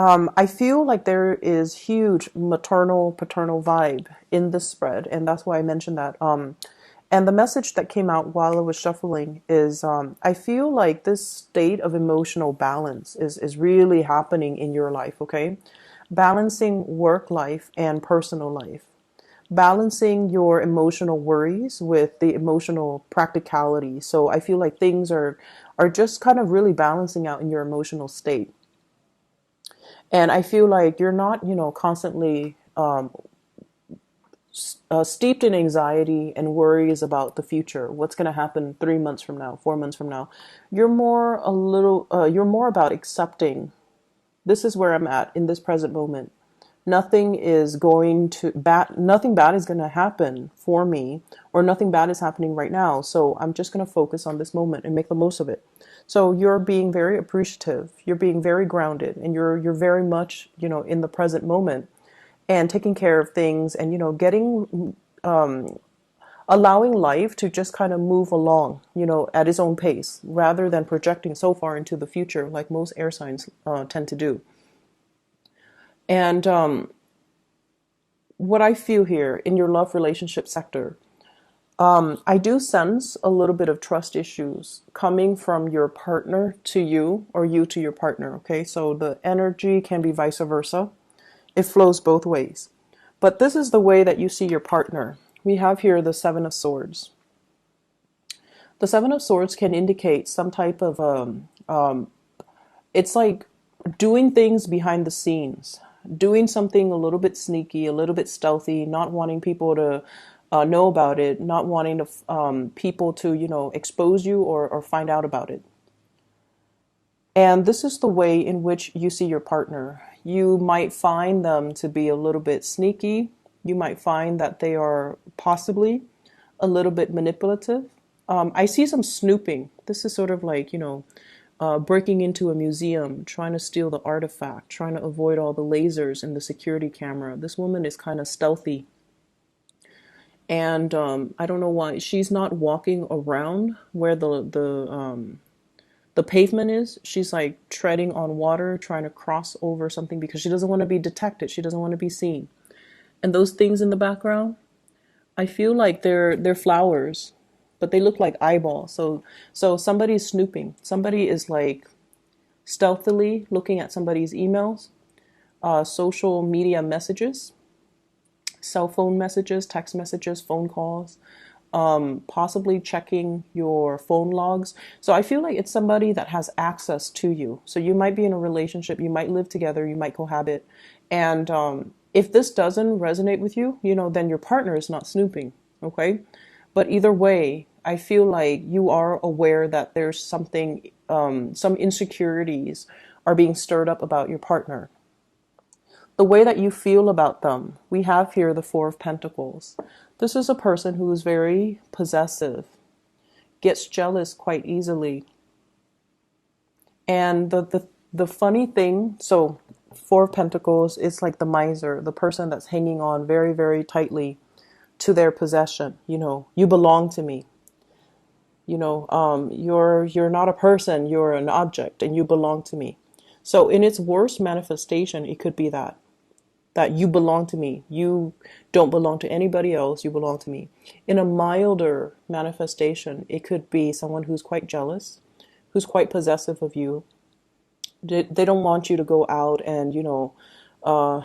I feel like there is huge maternal paternal vibe in this spread, and that's why I mentioned that. And the message that came out while I was shuffling is I feel like this state of emotional balance is really happening in your life, okay? Balancing work life and personal life, balancing your emotional worries with the emotional practicality. So I feel like things are just kind of really balancing out in your emotional state. And I feel like you're not, constantly steeped in anxiety and worries about the future. What's going to happen 3 months from now, 4 months from now? You're more about accepting. This is where I'm at in this present moment. Nothing bad is going to happen for me, or nothing bad is happening right now. So I'm just going to focus on this moment and make the most of it. So you're being very appreciative, you're being very grounded, and you're very much, in the present moment and taking care of things, and, getting allowing life to just kind of move along, at its own pace, rather than projecting so far into the future like most air signs tend to do. And what I feel here in your love relationship sector, I do sense a little bit of trust issues coming from your partner to you, or you to your partner. Okay, so the energy can be vice versa. It flows both ways. But this is the way that you see your partner. We have here the Seven of Swords. The Seven of Swords can indicate some type of, it's like doing things behind the scenes, doing something a little bit sneaky, a little bit stealthy, not wanting people to know about it, not wanting people to, expose you or find out about it. And this is the way in which you see your partner. You might find them to be a little bit sneaky. You might find that they are possibly a little bit manipulative. I see some snooping. This is sort of like, breaking into a museum, trying to steal the artifact, trying to avoid all the lasers in the security camera. This woman is kind of stealthy. And I don't know why she's not walking around where the pavement is. She's like treading on water, trying to cross over something because she doesn't want to be detected. She doesn't want to be seen. And those things in the background, I feel like they're flowers, but they look like eyeballs. So somebody's snooping. Somebody is like stealthily looking at somebody's emails, social media messages, cell phone messages, text messages, phone calls, possibly checking your phone logs. So I feel like it's somebody that has access to you. So you might be in a relationship, you might live together, you might cohabit. And if this doesn't resonate with you, then your partner is not snooping. Okay. But either way, I feel like you are aware that there's something, some insecurities are being stirred up about your partner. The way that you feel about them, we have here the Four of Pentacles. This is a person who is very possessive, gets jealous quite easily. And the funny thing, so Four of Pentacles is like the miser, the person that's hanging on very, very tightly to their possession. You belong to me. You're not a person, you're an object, and you belong to me. So in its worst manifestation, it could be that you belong to me. You don't belong to anybody else. You belong to me. In a milder manifestation, it could be someone who's quite jealous, who's quite possessive of you. They don't want you to go out and,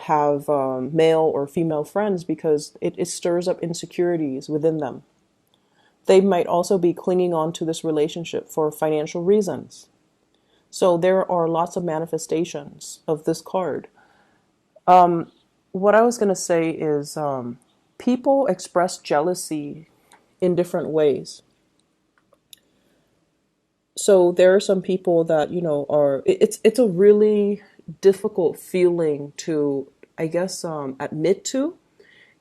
have male or female friends because it stirs up insecurities within them. They might also be clinging on to this relationship for financial reasons. So there are lots of manifestations of this card. What I was going to say is people express jealousy in different ways. So there are some people that, it's a really difficult feeling to, I guess, admit to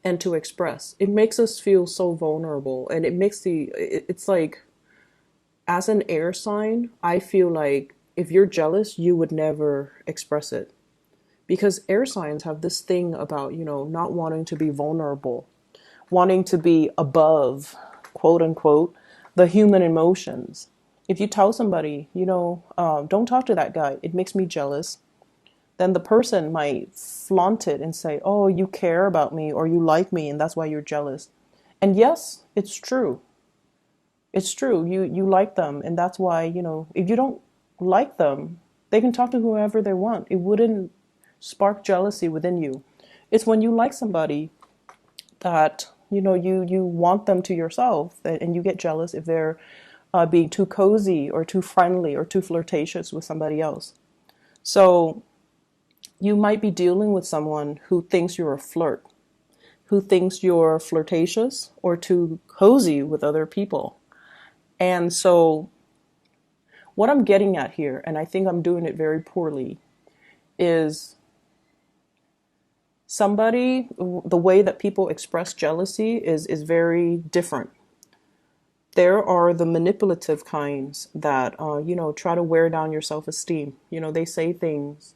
and to express. It makes us feel so vulnerable, and it's like, as an air sign, I feel like if you're jealous, you would never express it. Because air signs have this thing about, not wanting to be vulnerable, wanting to be above, quote unquote, the human emotions. If you tell somebody, don't talk to that guy, it makes me jealous. then the person might flaunt it and say, oh, you care about me or you like me and that's why you're jealous. And yes, it's true. It's true. You like them and that's why, if you don't like them, they can talk to whoever they want. It wouldn't spark jealousy within you. It's when you like somebody that, you want them to yourself and you get jealous if they're being too cozy or too friendly or too flirtatious with somebody else. So you might be dealing with someone who thinks you're a flirt, who thinks you're flirtatious or too cozy with other people. And so what I'm getting at here, and I think I'm doing it very poorly, is the way that people express jealousy is very different. There are the manipulative kinds that, try to wear down your self-esteem. They say things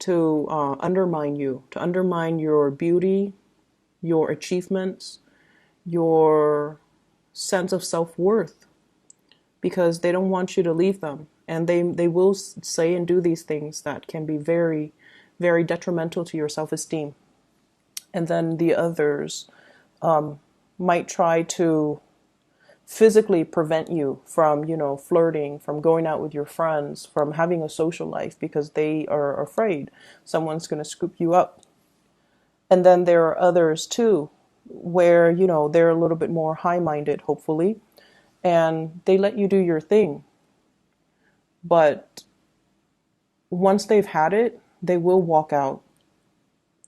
to undermine you, to undermine your beauty, your achievements, your sense of self-worth, because they don't want you to leave them. And they will say and do these things that can be very, very detrimental to your self-esteem. And then the others might try to physically prevent you from, flirting, from going out with your friends, from having a social life because they are afraid someone's going to scoop you up. And then there are others too, where, they're a little bit more high-minded, hopefully, and they let you do your thing. But once they've had it, they will walk out.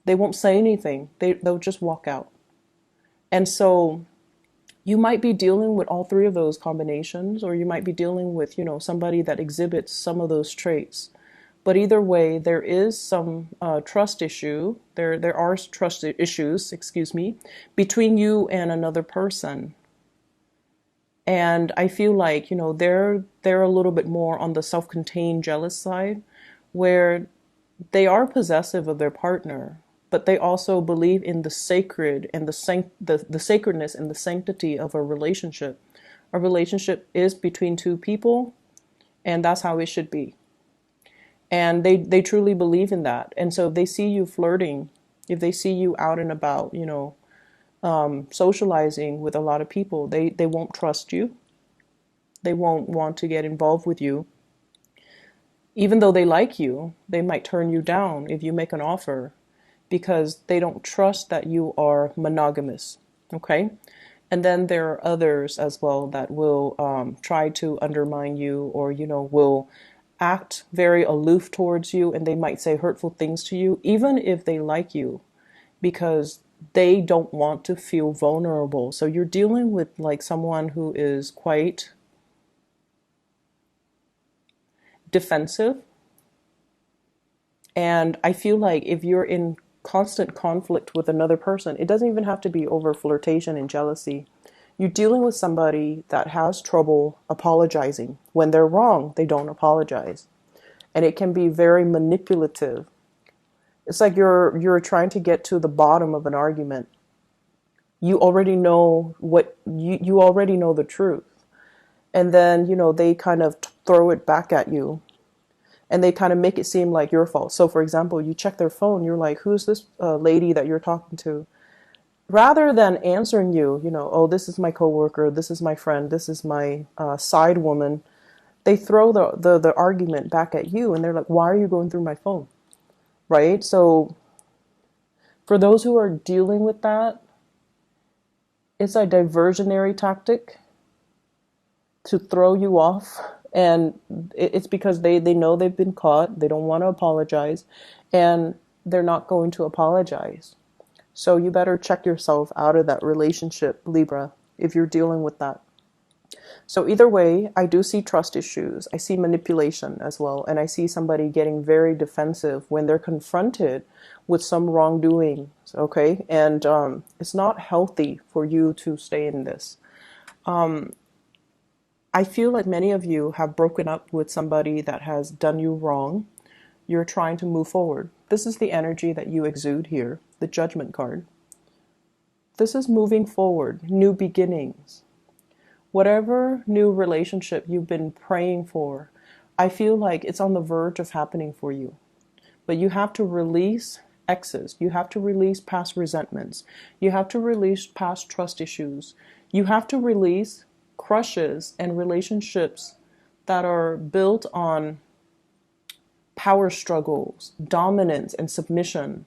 They won't say anything. They'll just walk out. And so you might be dealing with all three of those combinations, or you might be dealing with, somebody that exhibits some of those traits. But either way, there is some trust issue. There are trust issues, between you and another person. And I feel like, they're a little bit more on the self-contained jealous side, where they are possessive of their partner, but they also believe in the sacred and the sacredness and the sanctity of a relationship. A relationship is between two people, and that's how it should be. And they truly believe in that. And so if they see you flirting, if they see you out and about, socializing with a lot of people, they won't trust you. They won't want to get involved with you. Even though they like you, they might turn you down if you make an offer, because they don't trust that you are monogamous, okay? And then there are others as well that will try to undermine you, or, will act very aloof towards you, and they might say hurtful things to you, even if they like you, because they don't want to feel vulnerable. So you're dealing with like someone who is quite defensive. And I feel like if you're in constant conflict with another person, it doesn't even have to be over flirtation and jealousy. You're dealing with somebody that has trouble apologizing. When they're wrong, they don't apologize. And it can be very manipulative. It's like you're trying to get to the bottom of an argument. You already know you already know the truth. And then, they kind of throw it back at you. And they kind of make it seem like your fault. So, for example, you check their phone, you're like, who's this lady that you're talking to? Rather than answering you, oh, this is my coworker, this is my friend, this is my side woman, they throw the argument back at you, and they're like, why are you going through my phone? Right? So, for those who are dealing with that, it's a diversionary tactic to throw you off. And it's because they know they've been caught. They don't want to apologize. And they're not going to apologize. So you better check yourself out of that relationship, Libra, if you're dealing with that. So either way, I do see trust issues. I see manipulation as well. And I see somebody getting very defensive when they're confronted with some wrongdoing. Okay? And it's not healthy for you to stay in this. I feel like many of you have broken up with somebody that has done you wrong. You're trying to move forward. This is the energy that you exude here, the Judgment card. This is moving forward, new beginnings. Whatever new relationship you've been praying for, I feel like it's on the verge of happening for you. but you have to release exes. You have to release past resentments. You have to release past trust issues. You have to release crushes and relationships that are built on power struggles, dominance, and submission,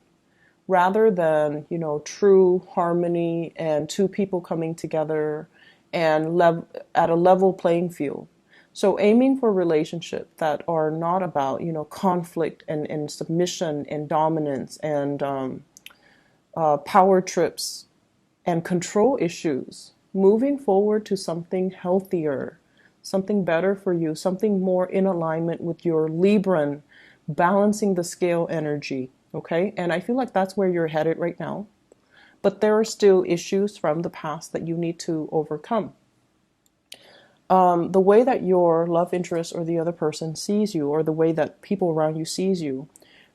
rather than, true harmony and two people coming together and at a level playing field. So aiming for relationships that are not about, conflict and submission and dominance and power trips and control issues, moving forward to something healthier, something better for you, something more in alignment with your Libran, balancing the scale energy. Okay. And I feel like that's where you're headed right now. But there are still issues from the past that you need to overcome. The way that your love interest or the other person sees you, or the way that people around you sees you,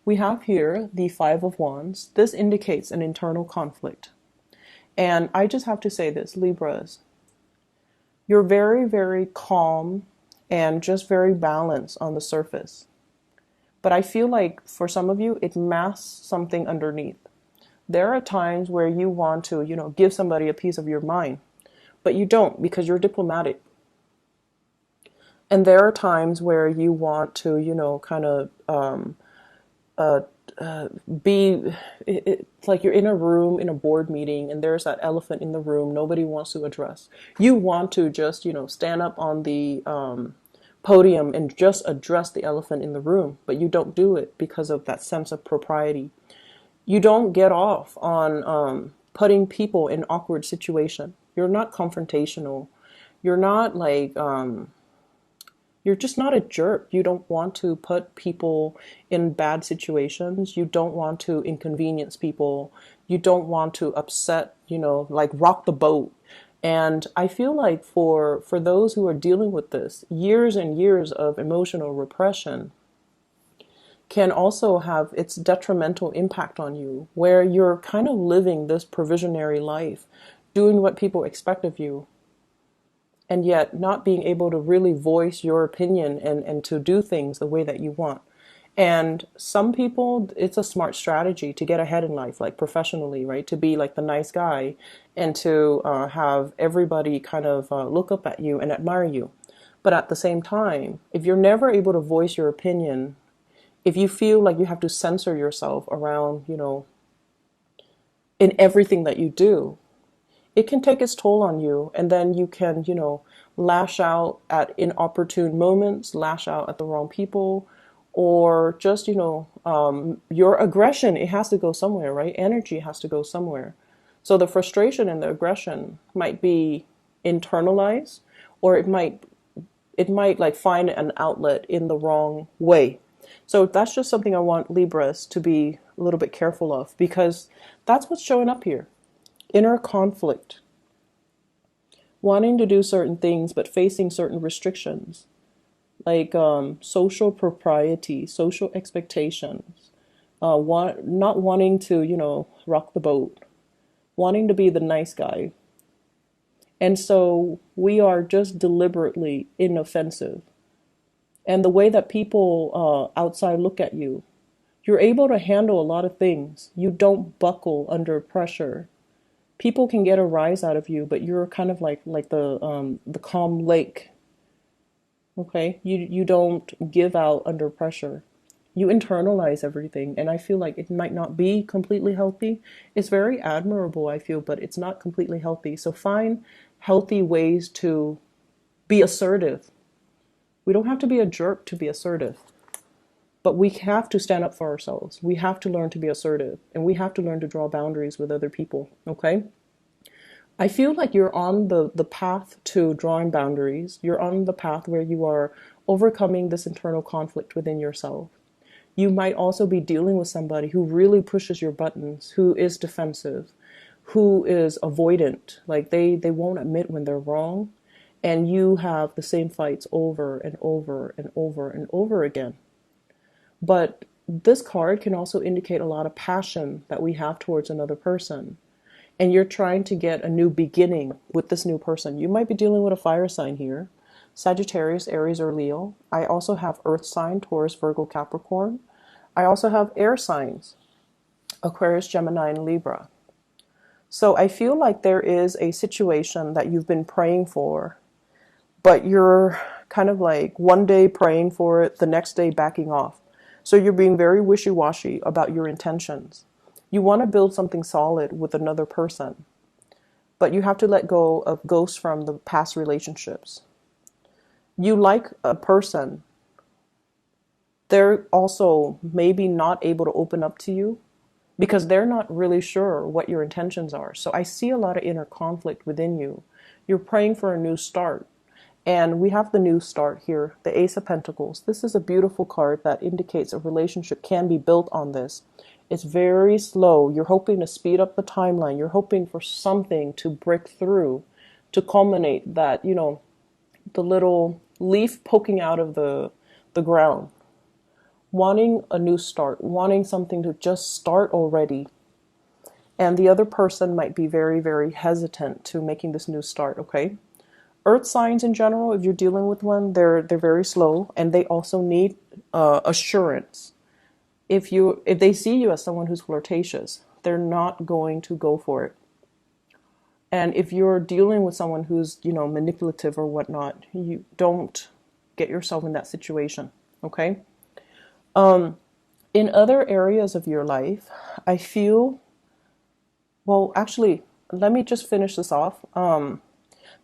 we have here the Five of Wands. This indicates an internal conflict. And I just have to say this, Libras, you're very, very calm and just very balanced on the surface. But I feel like for some of you, it masks something underneath. There are times where you want to, give somebody a piece of your mind, but you don't because you're diplomatic. And there are times where you want to, kind of be, it's like you're in a room, in a board meeting, and there's that elephant in the room nobody wants to address. You want to just, stand up on the podium and just address the elephant in the room, but you don't do it because of that sense of propriety. You don't get off on putting people in awkward situation. You're not confrontational. You're not like, you're just not a jerk. You don't want to put people in bad situations. You don't want to inconvenience people. You don't want to upset, like rock the boat. And I feel like for those who are dealing with this, years and years of emotional repression can also have its detrimental impact on you, where you're kind of living this provisionary life, doing what people expect of you, and yet not being able to really voice your opinion and to do things the way that you want. And some people, it's a smart strategy to get ahead in life, like professionally, right? To be like the nice guy and to have everybody kind of look up at you and admire you. But at the same time, if you're never able to voice your opinion, if you feel like you have to censor yourself around, in everything that you do, it can take its toll on you. And then you can, lash out at inopportune moments, lash out at the wrong people, or just, your aggression, it has to go somewhere, right? Energy has to go somewhere. So the frustration and the aggression might be internalized, or it might like find an outlet in the wrong way. So that's just something I want Libras to be a little bit careful of, because that's what's showing up here. Inner conflict, wanting to do certain things but facing certain restrictions, like social propriety, social expectations, not wanting to, rock the boat, wanting to be the nice guy. And so we are just deliberately inoffensive. And the way that people outside look at you, you're able to handle a lot of things. You don't buckle under pressure. People can get a rise out of you, but you're kind of like the calm lake. Okay, you don't give out under pressure. You internalize everything, and I feel like it might not be completely healthy. It's very admirable, I feel, but it's not completely healthy. So find healthy ways to be assertive. We don't have to be a jerk to be assertive, but we have to stand up for ourselves. We have to learn to be assertive, and we have to learn to draw boundaries with other people, okay? I feel like you're on the path to drawing boundaries. You're on the path where you are overcoming this internal conflict within yourself. You might also be dealing with somebody who really pushes your buttons, who is defensive, who is avoidant, like they won't admit when they're wrong, and you have the same fights over and over and over and over again. But this card can also indicate a lot of passion that we have towards another person. And you're trying to get a new beginning with this new person. You might be dealing with a fire sign here, Sagittarius, Aries, or Leo. I also have earth sign, Taurus, Virgo, Capricorn. I also have air signs, Aquarius, Gemini, and Libra. So I feel like there is a situation that you've been praying for, but you're kind of like one day praying for it, the next day backing off. So you're being very wishy-washy about your intentions. You want to build something solid with another person, but you have to let go of ghosts from the past relationships. You like a person, they're also maybe not able to open up to you because they're not really sure what your intentions are. So I see a lot of inner conflict within you. You're praying for a new start. And we have the new start here, the Ace of Pentacles. This is a beautiful card that indicates a relationship can be built on this. It's very slow. You're hoping to speed up the timeline. You're hoping for something to break through, to culminate that, the little leaf poking out of the ground. Wanting a new start, wanting something to just start already. And the other person might be very, very hesitant to making this new start, okay? Earth signs in general, if you're dealing with one, they're very slow, and they also need assurance. If they see you as someone who's flirtatious, they're not going to go for it. And if you're dealing with someone who's, manipulative or whatnot, you don't get yourself in that situation, okay? In other areas of your life, I feel, well, actually, let me just finish this off.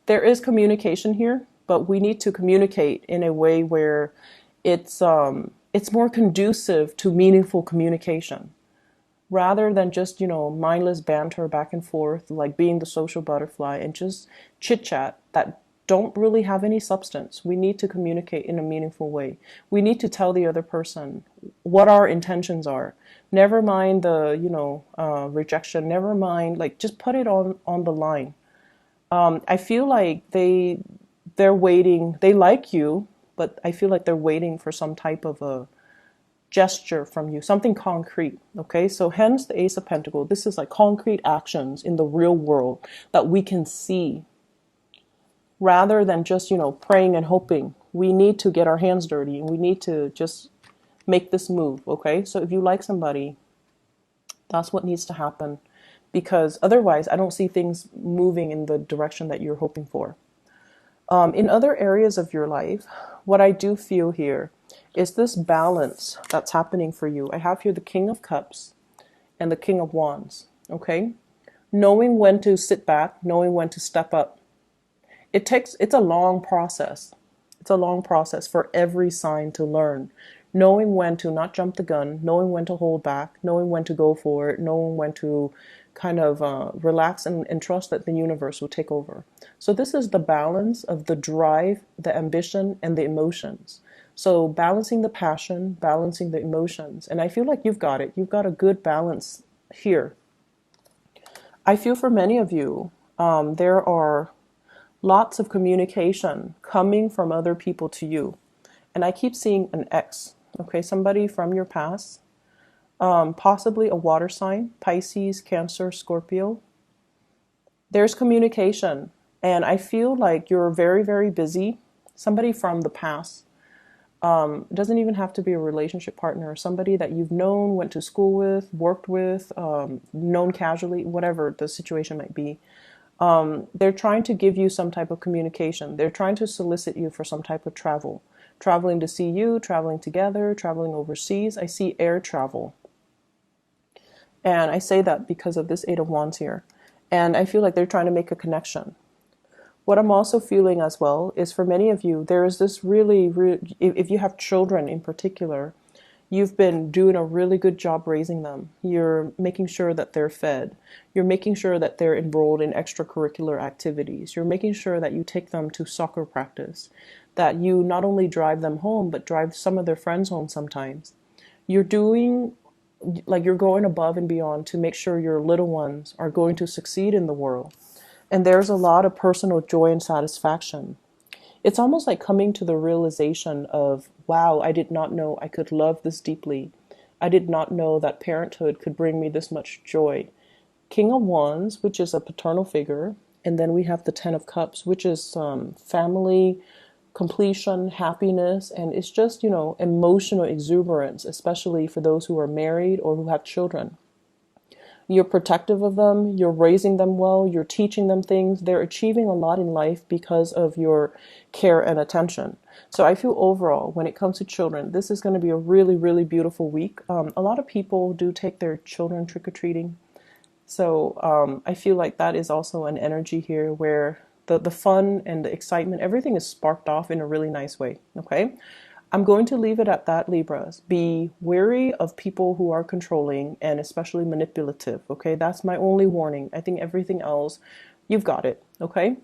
There is communication here, but we need to communicate in a way where it's more conducive to meaningful communication, rather than just, mindless banter back and forth, like being the social butterfly and just chit chat that don't really have any substance. We need to communicate in a meaningful way. We need to tell the other person what our intentions are. Never mind the, rejection. Never mind, like, just put it on the line. I feel like they're waiting. They like you, but I feel like they're waiting for some type of a gesture from you, something concrete. Okay, so hence the Ace of Pentacles. This is like concrete actions in the real world that we can see, rather than just, praying and hoping. We need to get our hands dirty and we need to just make this move. Okay, so if you like somebody, that's what needs to happen, because otherwise I don't see things moving in the direction that you're hoping for. In other areas of your life, what I do feel here is this balance that's happening for you. I have here the King of Cups and the King of Wands, okay? Knowing when to sit back, knowing when to step up. It's a long process. It's a long process for every sign to learn. Knowing when to not jump the gun, knowing when to hold back, knowing when to go for it, knowing when to kind of relax and trust that the universe will take over. So this is the balance of the drive, the ambition, and the emotions. So balancing the passion, balancing the emotions. And I feel like you've got it. You've got a good balance here. I feel for many of you, there are lots of communication coming from other people to you. And I keep seeing an ex, okay, somebody from your past, possibly a water sign, Pisces, Cancer, Scorpio. There's communication, and I feel like you're very, very busy. Somebody from the past. It doesn't even have to be a relationship partner, somebody that you've known, went to school with, worked with, known casually, whatever the situation might be. They're trying to give you some type of communication. They're trying to solicit you for some type of travel. Traveling to see you, traveling together, traveling overseas. I see air travel. And I say that because of this Eight of Wands here. And I feel like they're trying to make a connection. What I'm also feeling as well is for many of you, there is this really, if you have children in particular, you've been doing a really good job raising them. You're making sure that they're fed. You're making sure that they're enrolled in extracurricular activities. You're making sure that you take them to soccer practice, that you not only drive them home, but drive some of their friends home sometimes. You're doing, like, you're going above and beyond to make sure your little ones are going to succeed in the world. And there's a lot of personal joy and satisfaction. It's almost like coming to the realization of, wow, I did not know I could love this deeply. I did not know that parenthood could bring me this much joy. King of Wands, which is a paternal figure, and then we have the Ten of Cups, which is family, completion, happiness, and it's just, emotional exuberance, especially for those who are married or who have children. You're protective of them, you're raising them well, you're teaching them things. They're achieving a lot in life because of your care and attention. So I feel overall, when it comes to children, this is going to be a really, really beautiful week. A lot of people do take their children trick-or-treating. So I feel like that is also an energy here where the fun and the excitement, everything is sparked off in a really nice way. Okay. I'm going to leave it at that, Libras. Be wary of people who are controlling and especially manipulative. Okay. That's my only warning. I think everything else, you've got it. Okay.